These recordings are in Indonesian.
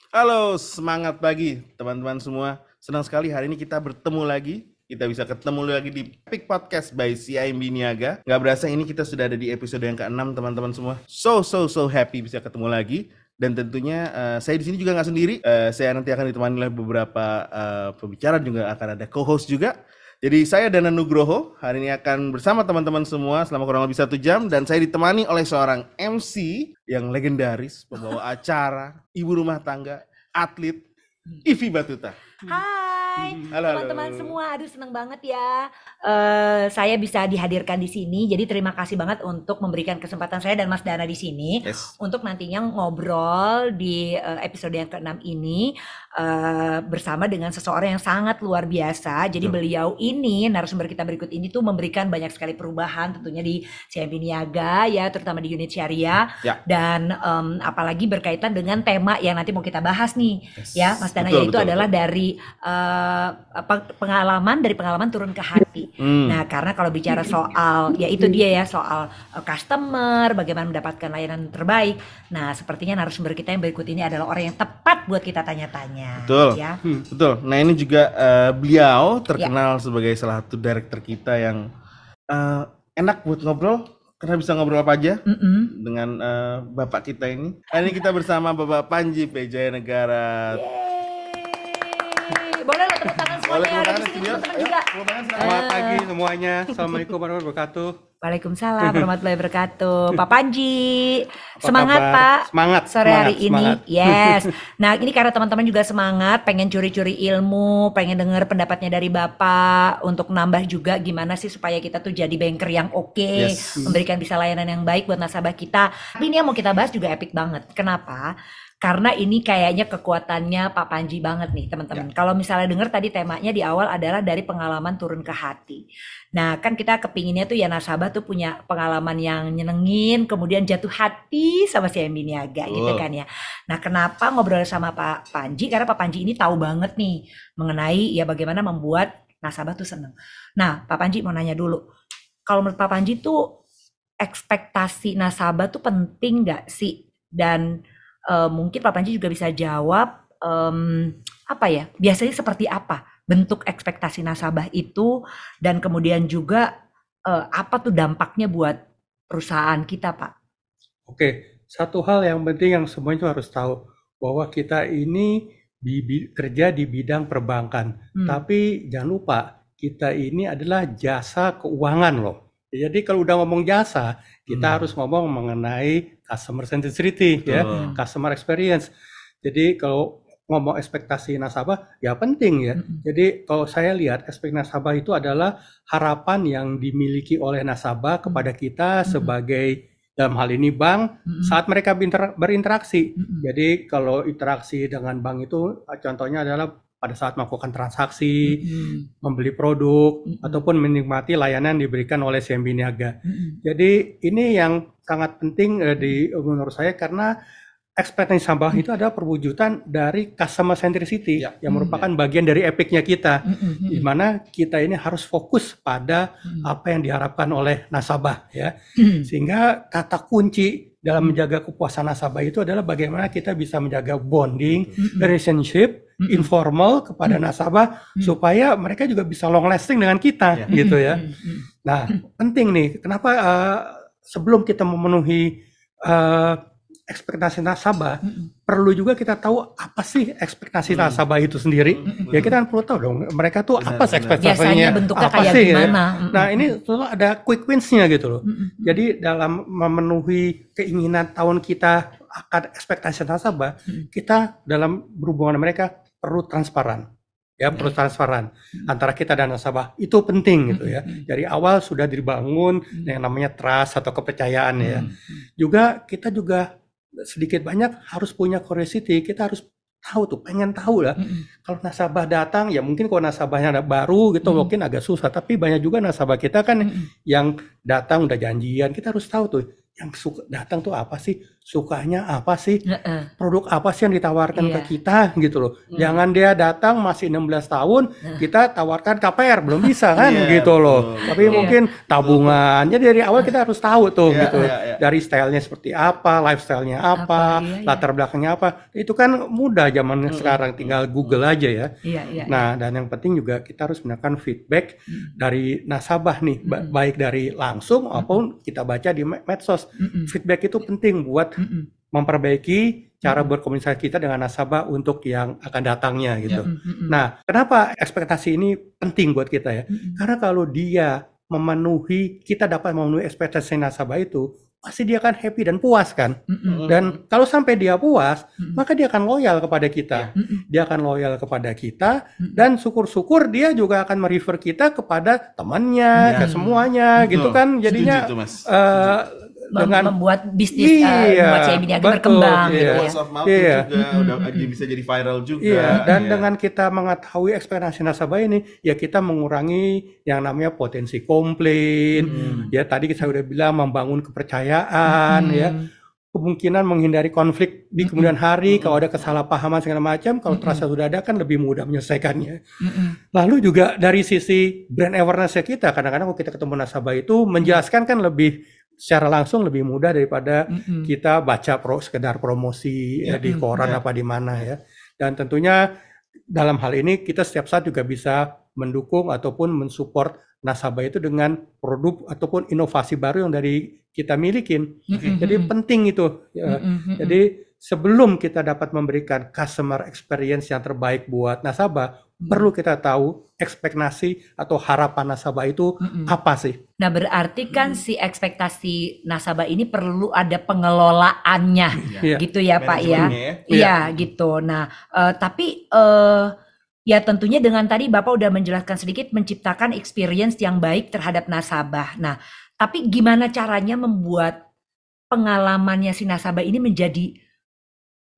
Halo, semangat pagi teman-teman semua. Senang sekali hari ini kita bertemu lagi. Kita bisa ketemu lagi di Epic Podcast by CIMB Niaga. Nggak berasa ini kita sudah ada di episode yang ke-6 teman-teman semua. So happy bisa ketemu lagi. Dan tentunya saya di sini juga nggak sendiri. Saya nanti akan ditemani oleh beberapa pembicara, juga akan ada co-host juga. Jadi saya Dana Nugroho hari ini akan bersama teman-teman semua selama kurang lebih 1 jam, dan saya ditemani oleh seorang MC yang legendaris, pembawa acara, ibu rumah tangga, atlet, Ivi Batuta. Hai Halo. teman-teman semua, aduh seneng banget ya saya bisa dihadirkan di sini. Jadi terima kasih banget untuk memberikan kesempatan saya dan Mas Dana di sini untuk nantinya ngobrol di episode yang ke-6 ini bersama dengan seseorang yang sangat luar biasa. Jadi beliau ini, narasumber kita berikut ini tuh memberikan banyak sekali perubahan tentunya di CIMB Niaga ya, terutama di unit syariah dan apalagi berkaitan dengan tema yang nanti mau kita bahas nih ya Mas Dana, yaitu adalah dari pengalaman turun ke hati. Nah, karena kalau bicara soal ya itu dia ya, soal customer, bagaimana mendapatkan layanan terbaik. Nah, sepertinya narasumber kita yang berikut ini adalah orang yang tepat buat kita tanya-tanya. Betul. Ya. Betul. Nah, ini juga beliau terkenal sebagai salah satu director kita yang enak buat ngobrol. Karena bisa ngobrol apa aja dengan bapak kita ini. Hari ini kita bersama Bapak Panji P. Jayanegara. Boleh lo tepuk tangan semuanya, ada di sini teman-teman juga. Selamat pagi semuanya. Assalamualaikum warahmatullahi wabarakatuh. Waalaikumsalam warahmatullahi wabarakatuh. Pak Panji, semangat kabar? Pak. Semangat, sore hari ini. semangat. Yes. Nah, ini karena teman-teman juga semangat, pengen curi-curi ilmu, pengen dengar pendapatnya dari Bapak untuk nambah juga gimana sih supaya kita tuh jadi banker yang oke, memberikan bisa layanan yang baik buat nasabah kita. Tapi ini yang mau kita bahas juga epic banget. Kenapa? Karena ini kayaknya kekuatannya Pak Panji banget nih teman-teman. Kalau misalnya dengar tadi temanya di awal adalah dari pengalaman turun ke hati. Nah, kan kita kepinginnya tuh ya nasabah tuh punya pengalaman yang nyenengin, kemudian jatuh hati sama CIMB Niaga gitu kan ya. Nah, kenapa ngobrol sama Pak Panji? Karena Pak Panji ini tahu banget nih mengenai ya bagaimana membuat nasabah tuh seneng. Nah, Pak Panji mau nanya dulu. Kalau menurut Pak Panji tuh ekspektasi nasabah tuh penting nggak sih? Dan mungkin Pak Panji juga bisa jawab apa ya, biasanya seperti apa bentuk ekspektasi nasabah itu, dan kemudian juga apa tuh dampaknya buat perusahaan kita, Pak? Oke, satu hal yang penting yang semua itu harus tahu bahwa kita ini kerja di bidang perbankan, tapi jangan lupa kita ini adalah jasa keuangan loh. Jadi kalau udah ngomong jasa, kita harus ngomong mengenai customer centricity, ya, customer experience. Jadi kalau ngomong ekspektasi nasabah, ya penting ya. Jadi kalau saya lihat ekspektasi nasabah itu adalah harapan yang dimiliki oleh nasabah kepada kita sebagai, dalam hal ini bank, saat mereka berinteraksi. Jadi kalau interaksi dengan bank itu contohnya adalah pada saat melakukan transaksi, membeli produk, ataupun menikmati layanan diberikan oleh CIMB Niaga. Jadi ini yang sangat penting menurut saya, karena ekspektasi nasabah itu adalah perwujudan dari customer centricity yang merupakan bagian dari epicnya kita, di mana kita ini harus fokus pada apa yang diharapkan oleh nasabah, ya. Sehingga kata kunci dalam menjaga kepuasan nasabah itu adalah bagaimana kita bisa menjaga bonding, relationship informal kepada nasabah supaya mereka juga bisa long lasting dengan kita, gitu ya. Nah, penting nih, kenapa sebelum kita memenuhi ekspektasi nasabah, perlu juga kita tahu apa sih ekspektasi nasabah itu sendiri. Ya kita kan perlu tahu dong mereka tuh apa sih ekspektasinya, biasanya bentuknya apa kayak sih gimana. ya. Nah ini selalu ada quick wins-nya gitu loh. Jadi dalam memenuhi keinginan tahun kita akan ekspektasi nasabah, kita dalam berhubungan dengan mereka perlu transparan. Ya, perlu transparan antara kita dan nasabah, itu penting gitu ya. Dari awal sudah dibangun yang namanya trust atau kepercayaan ya. Juga kita juga sedikit banyak harus punya curiosity, kita harus tahu tuh, pengen tahu lah. Kalau nasabah datang, ya mungkin kalau nasabahnya ada baru gitu mungkin agak susah, tapi banyak juga nasabah kita kan yang datang udah janjian, kita harus tahu tuh yang suka datang tuh apa sih, sukanya apa sih, Heeh. produk apa sih yang ditawarkan Iya. ke kita gitu loh. Jangan dia datang masih 16 tahun, kita tawarkan KPR, belum bisa kan Iya, gitu loh. betul, Tapi betul. mungkin tabungan, jadi dari awal kita harus tahu tuh Iya, gitu. iya, iya. Dari stylenya seperti apa, lifestyle-nya apa, Iya, iya. latar belakangnya apa. Itu kan mudah zaman sekarang, tinggal Google aja ya. Iya, iya. Nah, dan yang penting juga kita harus mendapatkan feedback dari nasabah nih, baik dari langsung maupun kita baca di medsos. Feedback itu penting buat memperbaiki cara berkomunikasi kita dengan nasabah untuk yang akan datangnya gitu. Nah, kenapa ekspektasi ini penting buat kita ya? Karena kalau dia kita dapat memenuhi ekspektasi nasabah itu, pasti dia akan happy dan puas kan. Dan kalau sampai dia puas, maka dia akan loyal kepada kita. Dia akan loyal kepada kita, dan syukur-syukur dia juga akan merefer kita kepada temannya, ke semuanya gitu kan. Jadinya Setuju tuh, Mas. dengan membuat bisnis buat CIMB Niaga betul, berkembang iya. gitu ya. Word of mouth Iya. juga udah bisa jadi viral juga. Iya, dan Iya. dengan kita mengetahui ekspektasi nasabah ini, ya kita mengurangi yang namanya potensi komplain. Ya tadi saya udah bilang membangun kepercayaan, ya kemungkinan menghindari konflik di kemudian hari. Kalau ada kesalahpahaman segala macam, kalau terasa sudah ada kan lebih mudah menyelesaikannya. Lalu juga dari sisi brand awareness kita, kadang-kadang kalau kita ketemu nasabah itu menjelaskan kan lebih secara langsung lebih mudah daripada kita baca sekedar promosi ya, di koran apa di mana ya. Dan tentunya dalam hal ini kita setiap saat juga bisa mendukung ataupun mensupport nasabah itu dengan produk ataupun inovasi baru yang dari kita milikin. Jadi penting itu. Ya. Jadi sebelum kita dapat memberikan customer experience yang terbaik buat nasabah, perlu kita tahu ekspektasi atau harapan nasabah itu apa sih? Nah, berarti kan si ekspektasi nasabah ini perlu ada pengelolaannya Iya. gitu ya Pak ya. Manajemennya ya. Iya gitu. Nah, tapi ya tentunya dengan tadi Bapak udah menjelaskan sedikit menciptakan experience yang baik terhadap nasabah. Nah, tapi gimana caranya membuat pengalamannya si nasabah ini menjadi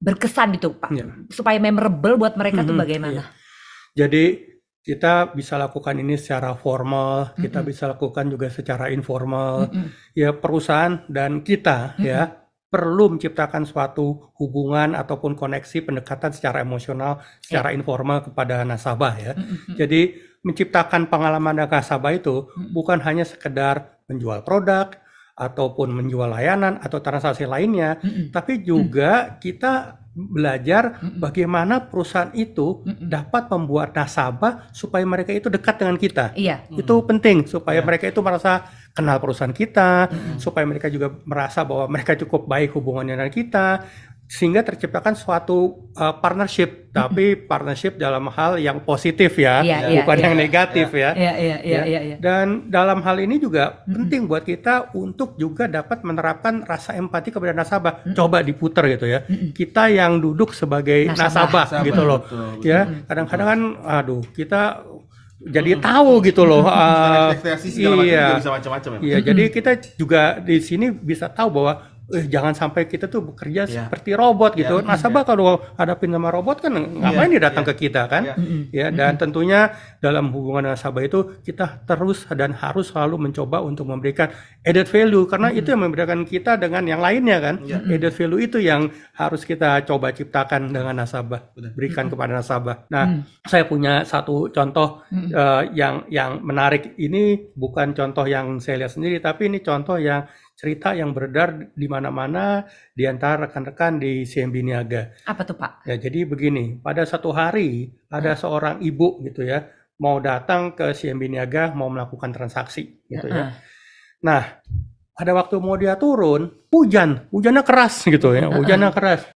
berkesan gitu Pak? Iya. Supaya memorable buat mereka tuh Mhm, bagaimana? Jadi kita bisa lakukan ini secara formal, kita bisa lakukan juga secara informal. Ya perusahaan dan kita ya perlu menciptakan suatu hubungan ataupun koneksi pendekatan secara emosional, secara informal kepada nasabah ya. Jadi menciptakan pengalaman dengan nasabah itu bukan hanya sekedar menjual produk ataupun menjual layanan atau transaksi lainnya, tapi juga kita belajar bagaimana perusahaan itu dapat membuat nasabah supaya mereka itu dekat dengan kita. Iya. Itu penting supaya mereka itu merasa kenal perusahaan kita, supaya mereka juga merasa bahwa mereka cukup baik hubungannya dengan kita, sehingga terciptakan suatu partnership, tapi partnership dalam hal yang positif ya, Iya, bukan iya, yang negatif ya. Iya. Dan dalam hal ini juga penting buat kita untuk juga dapat menerapkan rasa empati kepada nasabah. Coba diputar gitu ya. Kita yang duduk sebagai nasabah gitu loh. betul, Ya, kadang-kadang kan aduh, kita jadi tahu gitu loh. Ekspektasi segala macam juga bisa macam-macam ya. Iya, jadi kita juga di sini bisa tahu bahwa jangan sampai kita tuh bekerja seperti robot gitu. Nasabah kalau hadapin sama robot kan ngapain dia datang ke kita kan? Ya, dan tentunya dalam hubungan nasabah itu kita terus dan harus selalu mencoba untuk memberikan added value, karena itu yang membedakan kita dengan yang lainnya kan. Added value itu yang harus kita coba ciptakan dengan nasabah, berikan kepada nasabah. Nah, saya punya satu contoh yang menarik. Ini bukan contoh yang saya lihat sendiri, tapi ini contoh yang cerita yang beredar di mana-mana di antara rekan-rekan di CIMB Niaga. Apa tuh Pak? Ya, jadi begini, pada satu hari ada seorang ibu gitu ya, mau datang ke CIMB Niaga mau melakukan transaksi gitu ya. Nah, pada waktu mau dia turun, hujannya keras gitu ya, hujannya keras.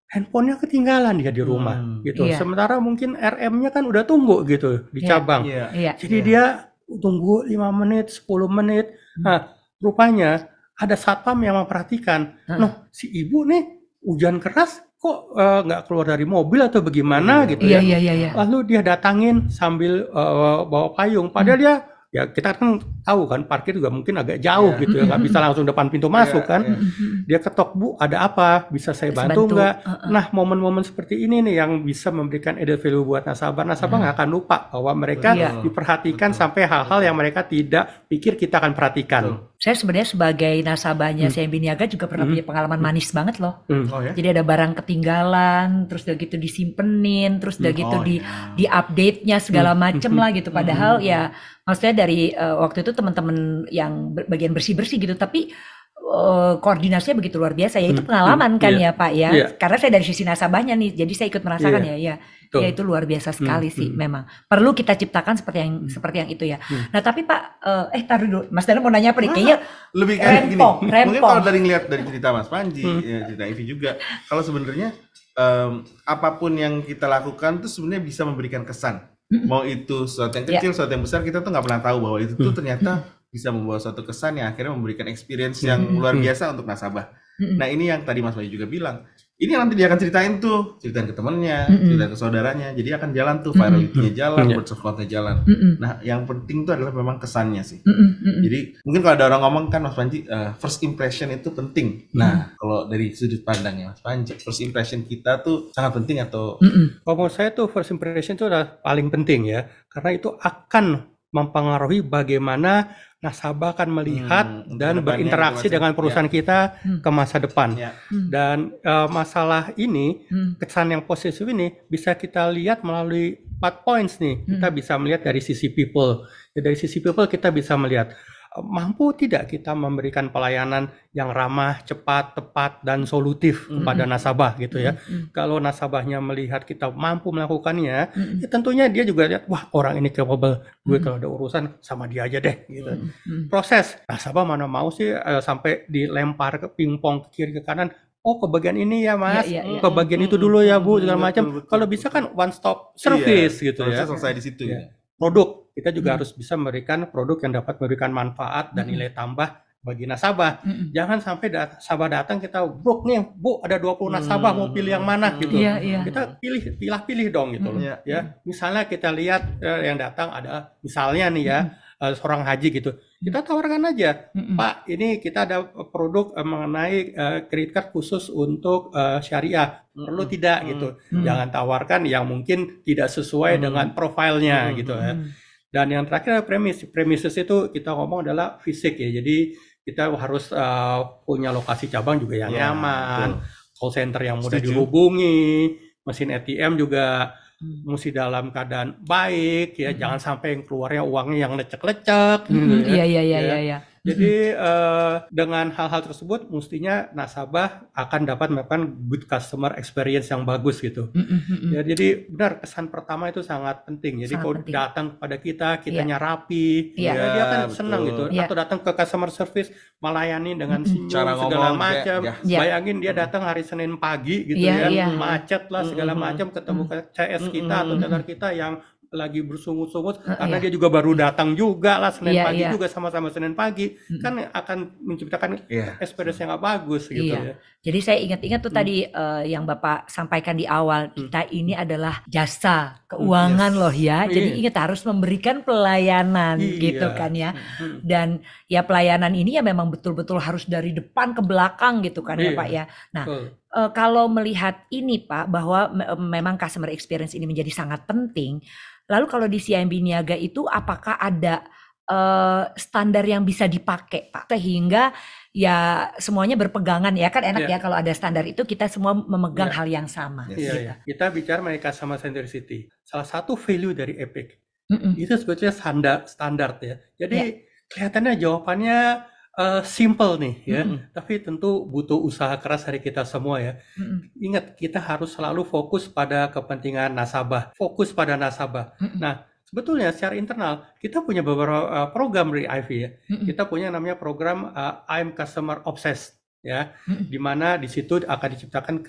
Handphonenya ketinggalan dia di rumah gitu. Iya. Sementara mungkin RM-nya kan udah tunggu gitu di cabang. Iya. Jadi dia tunggu 5 menit, 10 menit. Nah, rupanya ada satpam yang memperhatikan, loh si ibu nih hujan keras kok nggak keluar dari mobil atau bagaimana gitu ya. Iya. Lalu dia datangin sambil bawa payung, padahal dia ya kita kan tahu kan parkir juga mungkin agak jauh gitu ya, nggak bisa langsung depan pintu masuk kan. Dia ketok, Bu ada apa, bisa saya bantu nggak? Nah, momen-momen seperti ini nih yang bisa memberikan added value buat nasabah nggak akan lupa bahwa mereka diperhatikan sampai hal-hal yang mereka tidak pikir kita akan perhatikan. Saya sebenarnya sebagai nasabahnya CIMB Niaga juga pernah punya pengalaman manis banget loh. Oh ya? Jadi ada barang ketinggalan, terus udah gitu disimpenin, terus udah gitu di update-nya segala macem lah gitu. Padahal ya maksudnya dari waktu itu teman-teman yang bagian bersih-bersih gitu, tapi koordinasinya begitu luar biasa ya. Itu pengalaman kan ya Pak ya. Karena saya dari sisi nasabahnya nih, jadi saya ikut merasakan ya. Ya itu luar biasa sekali sih memang. Perlu kita ciptakan seperti yang itu ya. Nah tapi Pak, taruh dulu. Mas Dana mau nanya apa nih? Kayaknya lebih kayak gini. rempong. Mungkin kalau dari ngeliat dari cerita Mas Panji, ya, cerita Ivy juga. Kalau sebenarnya apapun yang kita lakukan tuh sebenarnya bisa memberikan kesan. Mau itu sesuatu yang kecil, sesuatu yang besar, kita tuh nggak pernah tahu bahwa itu tuh ternyata bisa membawa suatu kesan yang akhirnya memberikan experience yang luar biasa untuk nasabah. Nah ini yang tadi Mas Bayu juga bilang, ini nanti dia akan ceritain ke temennya, ceritain ke saudaranya, jadi akan jalan tuh, virality-nya jalan, word of mouth-nya jalan. Nah yang penting tuh adalah memang kesannya sih. Jadi mungkin kalau ada orang ngomong kan Mas Panji, first impression itu penting. Nah kalau dari sudut pandangnya Mas Panji, first impression kita tuh sangat penting atau? Kalau menurut saya tuh first impression itu udah paling penting ya, karena itu akan mempengaruhi bagaimana nasabah akan melihat dan berinteraksi dengan perusahaan kita ke masa depan. Dan masalah ini, kesan yang positif ini bisa kita lihat melalui 4 points nih. Kita bisa melihat dari sisi people. Dari sisi people kita bisa melihat mampu tidak kita memberikan pelayanan yang ramah, cepat, tepat, dan solutif kepada nasabah gitu ya. Kalau nasabahnya melihat kita mampu melakukannya, ya tentunya dia juga lihat, wah orang ini capable, gue kalau ada urusan sama dia aja deh gitu. Proses, nasabah mana mau sih sampai dilempar ke pingpong ke kiri ke kanan, oh ke bagian ini ya mas, ke bagian itu dulu ya bu, segala macam. Kalau bisa kan one stop service gitu ya. Selesai di situ ya. Produk, kita juga harus bisa memberikan produk yang dapat memberikan manfaat dan nilai tambah bagi nasabah. Jangan sampai nasabah datang kita, bro nih bu ada 20 nasabah mau pilih yang mana gitu. Kita pilih dong gitu loh. Ya, misalnya kita lihat yang datang ada misalnya nih ya seorang haji gitu. Kita tawarkan aja, Pak, ini kita ada produk mengenai credit card khusus untuk syariah. Perlu tidak gitu. Jangan tawarkan yang mungkin tidak sesuai dengan profilnya gitu ya. Dan yang terakhir premises itu kita ngomong adalah fisik ya. Jadi kita harus punya lokasi cabang juga yang nyaman, call center yang mudah dihubungi, mesin ATM juga mesti dalam keadaan baik ya, jangan sampai yang keluarnya uangnya yang lecek-lecek gitu ya. Iya. Jadi dengan hal-hal tersebut mestinya nasabah akan dapat melakukan good customer experience yang bagus gitu. Ya, jadi benar kesan pertama itu sangat penting. Jadi kalau datang kepada kitanya rapi, ya, dia kan senang gitu. Atau datang ke customer service melayani dengan senyum segala macam. Bayangin dia datang hari Senin pagi gitu macet lah segala macam, ketemu ke CS kita atau teller kita yang lagi bersungut-sungut karena dia juga baru datang juga lah Senin pagi juga sama-sama Senin pagi kan akan menciptakan experience yang gak bagus gitu ya. Jadi saya ingat-ingat tuh tadi yang Bapak sampaikan di awal, kita ini adalah jasa keuangan loh ya. Jadi ingat harus memberikan pelayanan gitu kan ya. Dan ya pelayanan ini ya memang betul-betul harus dari depan ke belakang gitu kan ya Pak ya. Nah, kalau melihat ini Pak bahwa memang customer experience ini menjadi sangat penting. Lalu kalau di CIMB Niaga itu apakah ada standar yang bisa dipakai Pak sehingga ya semuanya berpegangan ya kan enak ya kalau ada standar itu kita semua memegang hal yang sama. Kita bicara mengenai customer centricity. Salah satu value dari Epic itu sebetulnya standar ya. Jadi kelihatannya jawabannya simple nih ya, tapi tentu butuh usaha keras dari kita semua ya. Ingat, kita harus selalu fokus pada kepentingan nasabah, fokus pada nasabah. Nah, sebetulnya secara internal kita punya beberapa program dari Ivy ya. Kita punya namanya program I'm Customer Obsessed ya, di mana di situ akan diciptakan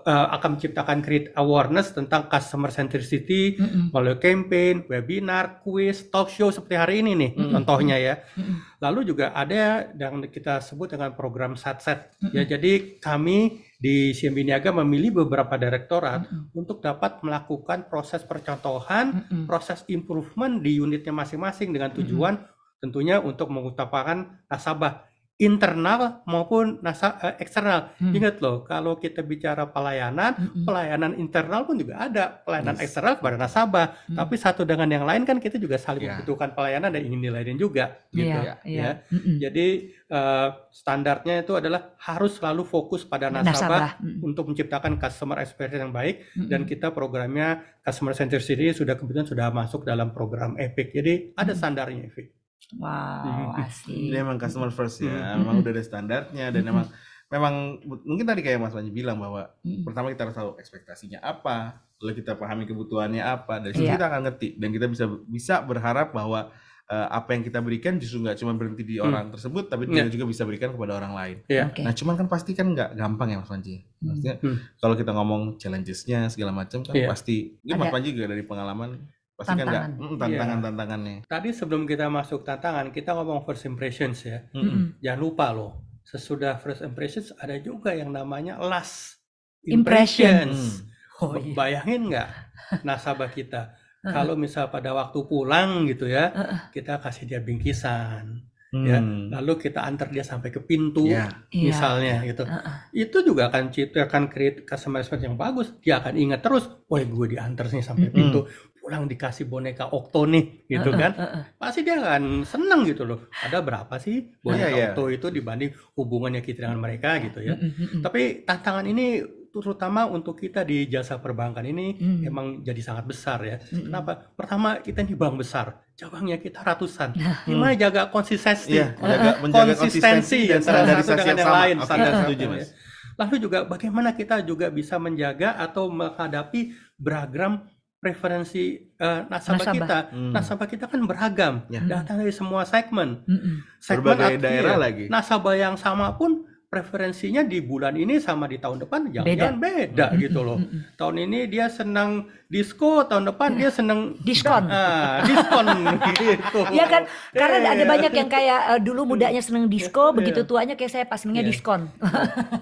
akan menciptakan create awareness tentang customer centricity melalui campaign, webinar, quiz, talk show seperti hari ini nih contohnya ya. Lalu juga ada yang kita sebut dengan program SATSET ya. Jadi kami di CIMB Niaga memilih beberapa direktorat untuk dapat melakukan proses percontohan, proses improvement di unitnya masing-masing dengan tujuan tentunya untuk mengutamakan nasabah. internal maupun eksternal. Hmm. Ingat loh, kalau kita bicara pelayanan, pelayanan internal pun juga ada, pelayanan eksternal kepada nasabah. Tapi satu dengan yang lain kan kita juga saling membutuhkan pelayanan dan ingin dilayani juga, gitu. Ya. Jadi standarnya itu adalah harus selalu fokus pada nasabah untuk menciptakan customer experience yang baik. Dan kita programnya customer centricity kebetulan sudah masuk dalam program EPIC. Jadi ada standarnya EPIC. Wow, asik. Jadi emang customer first ya, memang udah ada standarnya dan memang mungkin tadi kayak Mas Panji bilang bahwa pertama kita harus tahu ekspektasinya apa, lalu kita pahami kebutuhannya apa, dari situ kita akan ngerti dan kita bisa berharap bahwa apa yang kita berikan justru nggak cuma berhenti di orang tersebut, tapi kita juga bisa berikan kepada orang lain. Nah, cuman kan pasti kan nggak gampang ya Mas Panji. Maksudnya kalau kita ngomong challenges-nya segala macam kan pasti, Mas Panji juga dari pengalaman pasti kan tantangannya. Tadi sebelum kita masuk tantangan, kita ngomong first impressions ya. Jangan lupa loh, sesudah first impressions ada juga yang namanya last impressions. Bayangin nggak nasabah kita kalau misal pada waktu pulang gitu ya, kita kasih dia bingkisan. Ya, lalu kita antar dia sampai ke pintu, misalnya gitu. Itu juga akan create customer experience yang bagus. Dia akan ingat terus, wah gue diantar nih sampai pintu. Pulang dikasih boneka Okto nih, gitu kan. Pasti dia akan seneng gitu loh. Ada berapa sih boneka Okto itu dibanding hubungannya kita dengan mereka gitu ya. Tapi tantangan ini terutama untuk kita di jasa perbankan ini emang jadi sangat besar ya. Kenapa? Pertama, kita ini bank besar, cabangnya kita ratusan. Gimana jaga konsistensi, konsistensi antara satu dengan yang lain. Lalu juga bagaimana kita juga bisa menjaga atau menghadapi beragam preferensi nasabah kita. Nasabah kita kan beragam, datang dari semua segmen. Berbagai daerah lagi. Nasabah yang sama pun preferensinya di bulan ini sama di tahun depan jangan beda gitu loh. Tahun ini dia senang disko, tahun depan dia senang diskon. Diskon gitu. Iya kan? Karena ada banyak yang kayak dulu mudanya senang disko, begitu tuanya kayak saya pas senangnya diskon.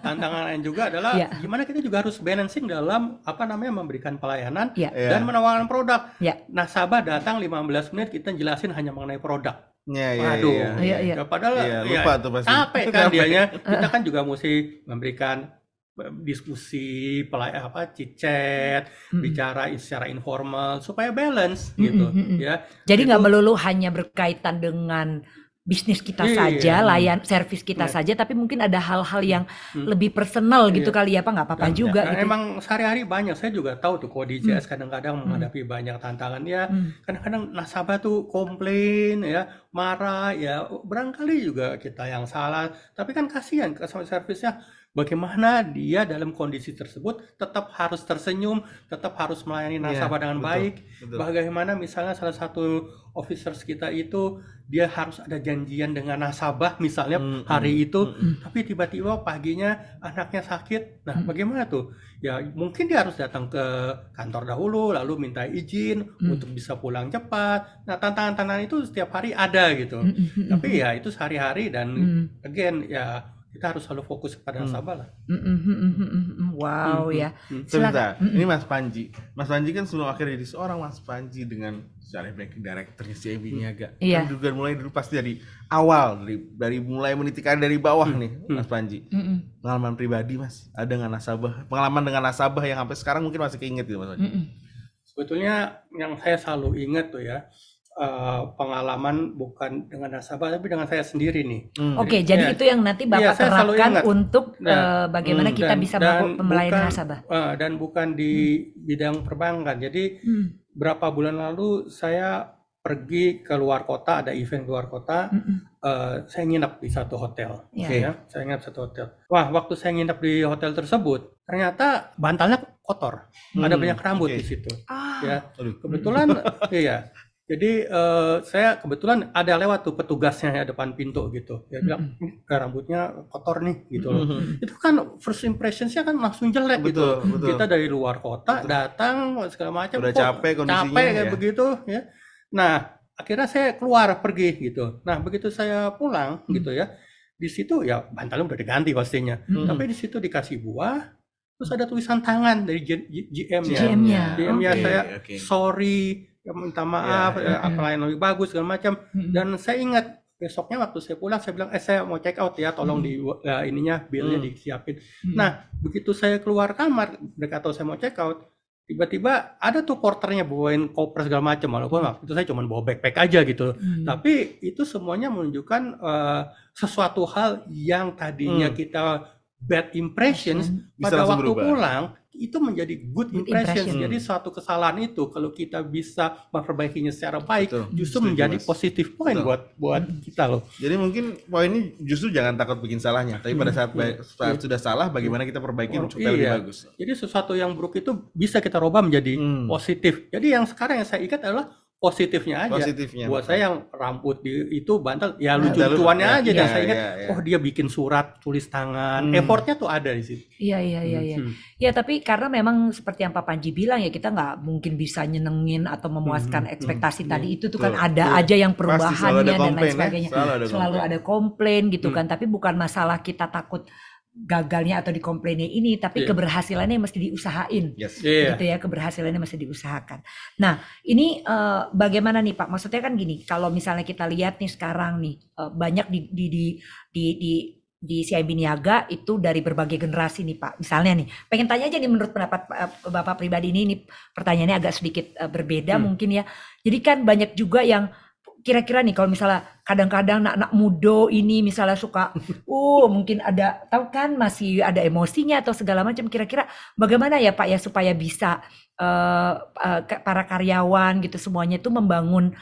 Tantangan lain juga adalah gimana kita juga harus balancing dalam memberikan pelayanan dan menawarkan produk. Nasabah datang 15 menit kita jelasin hanya mengenai produk. Padahal lupa tuh pasti. Capek kan dianya. Kita kan juga mesti memberikan diskusi, chit-chat, bicara secara informal supaya balance gitu ya. Jadi nggak melulu hanya berkaitan dengan bisnis kita saja, servis kita saja, tapi mungkin ada hal-hal yang lebih personal gitu kali ya Pak, nggak apa-apa juga. Gitu. Emang sehari-hari banyak, saya juga tahu tuh kalau di CS kadang-kadang menghadapi banyak tantangan ya, kadang-kadang nasabah tuh komplain ya, marah ya, barangkali juga kita yang salah, tapi kan kasihan customer service-nya. Bagaimana dia dalam kondisi tersebut tetap harus tersenyum, tetap harus melayani nasabah dengan baik. Bagaimana misalnya salah satu officers kita itu dia harus ada janjian dengan nasabah misalnya hari itu, tapi tiba-tiba paginya anaknya sakit. Nah, bagaimana tuh? Ya mungkin dia harus datang ke kantor dahulu, lalu minta izin untuk bisa pulang cepat. Nah, tantangan-tantangan itu setiap hari ada gitu. Tapi ya itu sehari-hari dan again ya kita harus selalu fokus kepada nasabah lah. Wow ya. Sebentar, ini Mas Panji. Mas Panji kan sebelum akhirnya jadi seorang Mas Panji dengan secara directornya CIMB Niaga. Kan juga mulai dulu pasti dari awal, dari mulai menitikan dari bawah nih Mas Panji. Pengalaman pribadi Mas, ada dengan nasabah, pengalaman dengan nasabah yang sampai sekarang mungkin masih keinget gitu Mas Panji. Sebetulnya yang saya selalu ingat tuh ya, pengalaman bukan dengan nasabah tapi dengan saya sendiri nih. Oke, jadi itu yang nanti Bapak terapkan untuk bagaimana kita bisa melayani nasabah. Dan bukan di bidang perbankan. Jadi berapa bulan lalu saya pergi ke luar kota, ada event keluar kota, saya nginep di satu hotel. Saya nginep satu hotel. Wah, waktu saya nginep di hotel tersebut, ternyata bantalnya kotor, ada banyak rambut di situ. Ya, kebetulan, Jadi saya kebetulan ada lewat tuh petugasnya ya depan pintu gitu. Dia bilang rambutnya kotor nih gitu loh. Itu kan first impression-nya kan langsung jelek gitu. Kita dari luar kota datang segala macam. Udah capek kondisinya kayak begitu ya. Nah, akhirnya saya keluar pergi gitu. Nah, begitu saya pulang gitu ya. Di situ ya bantalnya udah diganti pastinya. Tapi di situ dikasih buah. Terus ada tulisan tangan dari GM-nya. GM-nya saya sorry, ya minta maaf, apa lain lebih bagus segala macam. Dan saya ingat besoknya waktu saya pulang saya bilang saya mau check out ya, tolong di ininya billnya disiapin. Nah begitu saya keluar kamar mereka tahu saya mau check out, tiba-tiba ada tuh porternya bawain koper segala macam, walaupun waktu itu saya cuma bawa backpack aja gitu. Tapi itu semuanya menunjukkan sesuatu hal yang tadinya kita bad impressions Bisa pada langsung waktu berubah. pulang itu menjadi good impressions. impression. Jadi suatu kesalahan itu kalau kita bisa memperbaikinya secara baik, Betul. justru Setuju, menjadi Mas. positive point Betul. buat kita loh. Jadi mungkin poinnya justru jangan takut bikin salahnya, tapi pada saat sudah salah, bagaimana kita perbaiki supaya lebih Iya. bagus. Jadi sesuatu yang buruk itu bisa kita rubah menjadi positif. Jadi yang sekarang yang saya ingat adalah positifnya aja. Positifnya. Buat saya yang rambut itu bantal ya Nah, lucu-lucuannya ya, aja, dan iya, saya ingat iya. oh dia bikin surat tulis tangan, effortnya tuh ada di situ. Iya. Ya tapi karena memang seperti yang Pak Panji bilang ya, kita nggak mungkin bisa nyenengin atau memuaskan ekspektasi tadi itu tuh kan Betul. ada aja yang Pasti selalu ada perubahannya dan lain komplain, ya. sebagainya. Selalu ada komplain gitu kan, tapi bukan masalah kita takut gagalnya atau dikomplainnya ini, tapi keberhasilannya mesti diusahain. Yes. Iya. Gitu ya, keberhasilannya masih diusahakan. Nah, ini bagaimana nih Pak? Maksudnya kan gini, kalau misalnya kita lihat nih sekarang nih banyak di CIMB Niaga itu dari berbagai generasi nih Pak. Misalnya nih, pengen tanya aja nih menurut pendapat Bapak pribadi ini pertanyaannya agak sedikit berbeda mungkin ya. Jadi kan banyak juga yang kira-kira nih kalau misalnya kadang-kadang anak-anak muda ini misalnya suka mungkin ada, tahu kan masih ada emosinya atau segala macam, kira-kira bagaimana ya Pak ya supaya bisa para karyawan gitu semuanya itu membangun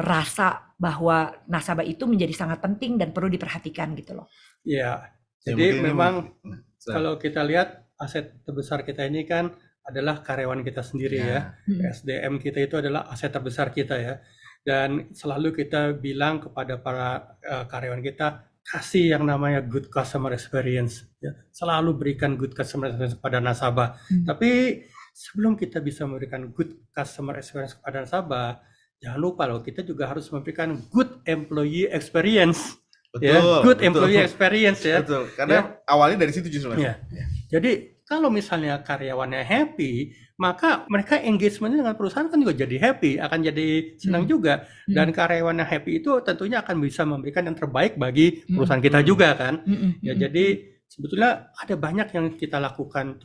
rasa bahwa nasabah itu menjadi sangat penting dan perlu diperhatikan gitu loh. Iya. Ya, Jadi mungkin memang ini kalau kita lihat aset terbesar kita ini kan adalah karyawan kita sendiri ya. SDM kita itu adalah aset terbesar kita ya. Dan selalu kita bilang kepada para karyawan kita, kasih yang namanya good customer experience. Ya. Selalu berikan good customer experience kepada nasabah. Tapi sebelum kita bisa memberikan good customer experience kepada nasabah, jangan lupa loh, kita juga harus memberikan good employee experience. Good employee experience ya. Betul. Karena awalnya dari situ justru. Ya. Jadi kalau misalnya karyawannya happy, maka mereka engagementnya dengan perusahaan kan juga jadi happy, akan jadi senang juga. Dan karyawan yang happy itu tentunya akan bisa memberikan yang terbaik bagi perusahaan kita juga kan. Ya, jadi sebetulnya ada banyak yang kita lakukan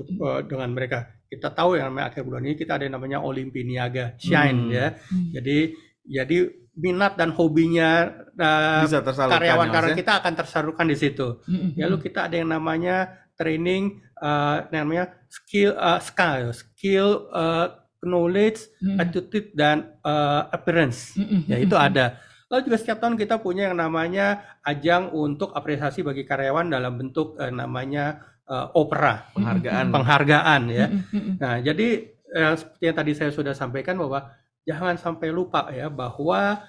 dengan mereka. Kita tahu yang namanya akhir bulan ini kita ada yang namanya Olimpi Niaga Shine ya. Jadi minat dan hobinya karyawan-karyawan kita akan tersalurkan di situ. Lalu kita ada yang namanya training namanya skill knowledge, attitude dan appearance. Ya itu ada. Lalu juga setiap tahun kita punya yang namanya ajang untuk apresiasi bagi karyawan dalam bentuk namanya opera, penghargaan ya. Nah, jadi seperti yang tadi saya sudah sampaikan bahwa jangan sampai lupa ya bahwa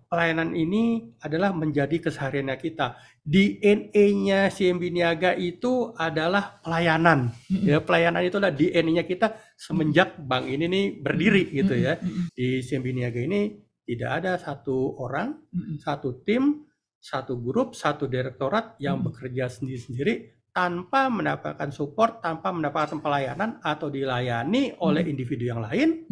pelayanan ini adalah menjadi kesehariannya kita. DNA-nya CIMB Niaga itu adalah pelayanan. Ya, pelayanan itu adalah DNA-nya kita semenjak bank ini nih berdiri gitu ya. Di CIMB Niaga ini tidak ada satu orang, satu tim, satu grup, satu direktorat yang bekerja sendiri-sendiri tanpa mendapatkan support, tanpa mendapatkan pelayanan atau dilayani oleh individu yang lain,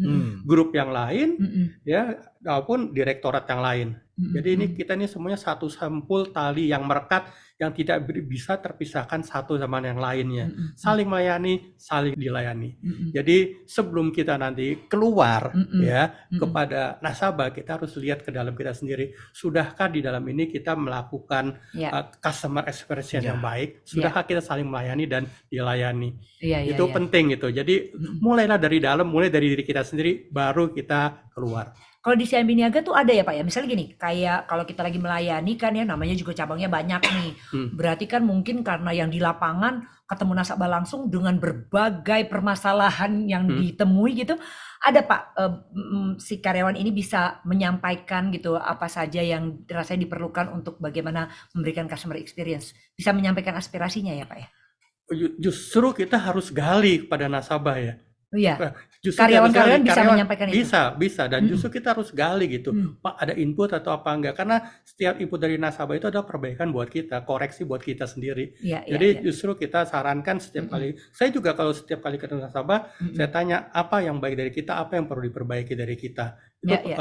grup yang lain, ya, maupun direktorat yang lain. Jadi ini kita ini semuanya satu sampul tali yang merekat yang tidak bisa terpisahkan satu sama yang lainnya. Saling melayani, saling dilayani. Jadi sebelum kita nanti keluar ya kepada nasabah, kita harus lihat ke dalam kita sendiri. Sudahkah di dalam ini kita melakukan customer experience yang baik? Sudahkah kita saling melayani dan dilayani? Itu penting gitu. Jadi mulailah dari dalam, mulai dari diri kita sendiri, baru kita keluar. Kalau di CIMB Niaga tuh ada ya Pak ya, misalnya gini, kayak kalau kita lagi melayani kan ya, namanya juga cabangnya banyak nih. Berarti kan mungkin karena yang di lapangan ketemu nasabah langsung dengan berbagai permasalahan yang ditemui gitu, ada Pak si karyawan ini bisa menyampaikan gitu apa saja yang rasanya diperlukan untuk bagaimana memberikan customer experience, bisa menyampaikan aspirasinya ya Pak ya? Justru kita harus gali pada nasabah ya. Iya. Justru Karyawan-karyawan bisa menyampaikan itu. Bisa dan justru kita harus gali gitu. Pak, ada input atau apa enggak? Karena setiap input dari nasabah itu ada perbaikan buat kita, koreksi buat kita sendiri. Iya, Jadi justru kita sarankan setiap kali. Saya juga kalau setiap kali ketemu nasabah, saya tanya apa yang baik dari kita, apa yang perlu diperbaiki dari kita.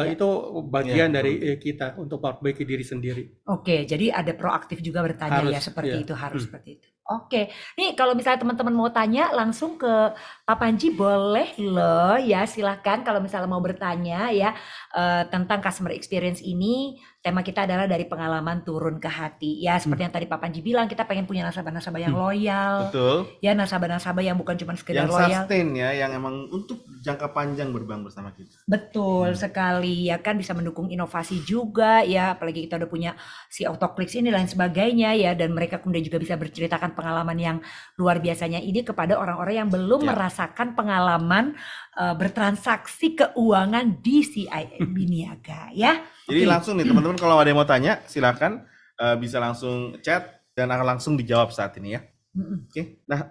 Itu bagian dari kita untuk memperbaiki diri sendiri. Oke, jadi ada proaktif juga bertanya Harus, ya seperti iya. itu, harus seperti itu. Oke, nih kalau misalnya teman-teman mau tanya langsung ke Pak Panji boleh loh ya, silahkan kalau misalnya mau bertanya ya tentang customer experience ini. Tema kita adalah dari pengalaman turun ke hati. Ya seperti yang tadi Pak Panji bilang, kita pengen punya nasabah-nasabah yang loyal. Betul. Ya nasabah-nasabah yang bukan cuma sekedar Yang loyal. sustain ya, yang emang untuk jangka panjang berbank bersama kita. Betul sekali ya kan, bisa mendukung inovasi juga ya, apalagi kita udah punya si Autoclicks ini lain sebagainya ya, dan mereka kemudian juga bisa berceritakan pengalaman yang luar biasanya ini kepada orang-orang yang belum merasakan pengalaman bertransaksi keuangan di CIMB Niaga ya. Jadi langsung nih teman-teman, kalau ada yang mau tanya silakan bisa langsung chat dan akan langsung dijawab saat ini ya. Oke. Nah,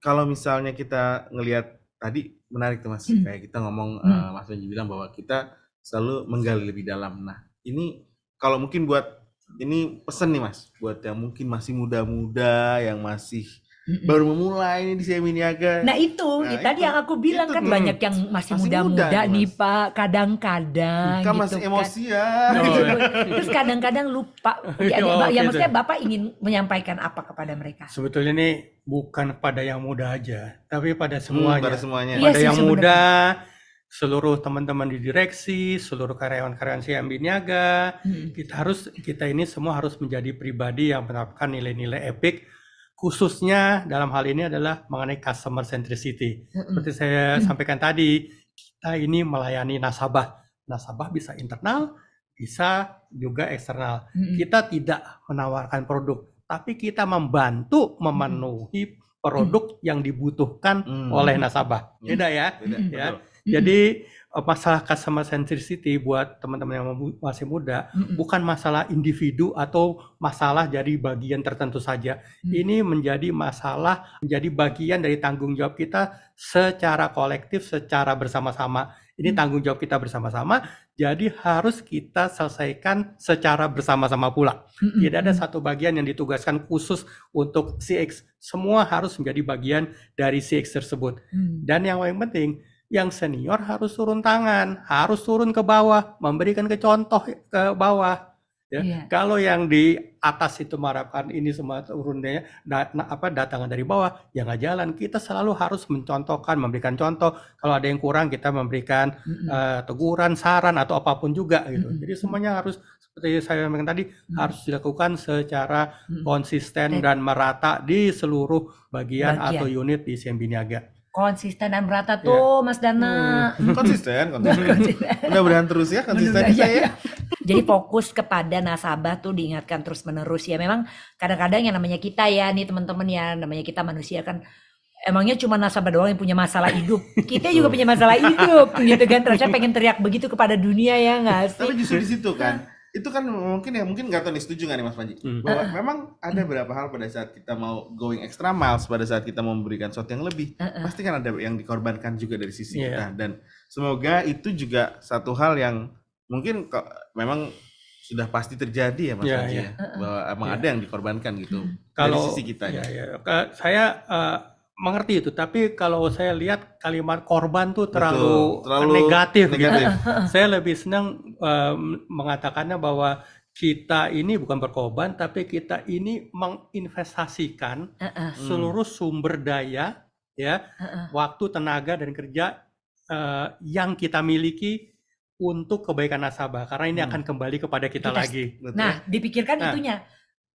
kalau misalnya kita ngelihat tadi menarik tuh Mas, kayak kita ngomong Mas Panji bilang bahwa kita selalu menggali lebih dalam. Nah, ini kalau mungkin buat ini pesan nih Mas, buat yang mungkin masih muda-muda, yang masih baru memulai ini di CIMB Niaga. Nah itu tadi yang aku bilang kan, banyak yang masih muda-muda nih Pak, kadang-kadang kan gitu masih kan. emosian. Terus kadang-kadang lupa. Ya maksudnya Bapak ingin menyampaikan apa kepada mereka? Sebetulnya ini bukan pada yang muda aja, tapi pada semuanya. Pada semuanya. Iya Pada sih, yang sebenarnya. muda, seluruh teman-teman di direksi, seluruh karyawan-karyawan CIMB Niaga, kita ini semua harus menjadi pribadi yang menerapkan nilai-nilai epic, khususnya dalam hal ini adalah mengenai customer centricity. Seperti saya sampaikan tadi, kita ini melayani nasabah. Nasabah bisa internal, bisa juga eksternal. Kita tidak menawarkan produk, tapi kita membantu memenuhi produk yang dibutuhkan oleh nasabah. Beda ya. Ya. Jadi masalah customer centricity buat teman-teman yang masih muda bukan masalah individu atau masalah jadi bagian tertentu saja. Ini menjadi masalah, menjadi bagian dari tanggung jawab kita secara kolektif, secara bersama-sama. Ini tanggung jawab kita bersama-sama, jadi harus kita selesaikan secara bersama-sama pula. Tidak ada satu bagian yang ditugaskan khusus untuk CX. Semua harus menjadi bagian dari CX tersebut. Dan yang paling penting, yang senior harus turun tangan, harus turun ke bawah, memberikan contoh ke bawah. Ya. Kalau yang di atas itu mengharapkan ini semua turunnya datangan dari bawah, ya nggak jalan. Kita selalu harus mencontohkan, memberikan contoh. Kalau ada yang kurang, kita memberikan teguran, saran atau apapun juga gitu. Jadi semuanya harus seperti saya sampaikan tadi harus dilakukan secara konsisten dan merata di seluruh bagian atau unit di CIMB Niaga. Konsisten dan merata tuh Mas Dana. Konsisten. Mudah-mudahan terus ya konsisten saya. Jadi fokus kepada nasabah tuh diingatkan terus menerus ya. Memang kadang-kadang yang namanya kita ya nih teman-teman ya, namanya kita manusia kan emangnya cuma nasabah doang yang punya masalah hidup. Kita juga punya masalah hidup gitu kan. Terusnya pengen teriak begitu kepada dunia ya nggak sih? Tapi justru di situ kan. Itu kan mungkin nggak tahu nih, setuju nggak nih Mas Panji? Bahwa memang ada beberapa hal pada saat kita mau going extra miles, pada saat kita mau memberikan sesuatu yang lebih, pasti kan ada yang dikorbankan juga dari sisi kita. Dan semoga itu juga satu hal yang mungkin memang sudah pasti terjadi ya Mas Panji ya, bahwa emang ada yang dikorbankan gitu dari sisi kita. Saya mengerti itu, tapi kalau saya lihat kalimat korban tuh terlalu negatif. Saya lebih senang mengatakannya bahwa kita ini bukan berkorban, tapi kita ini menginvestasikan seluruh sumber daya, waktu, tenaga, dan kerja yang kita miliki untuk kebaikan nasabah, karena ini akan kembali kepada kita lagi. Nah, dipikirkan itunya.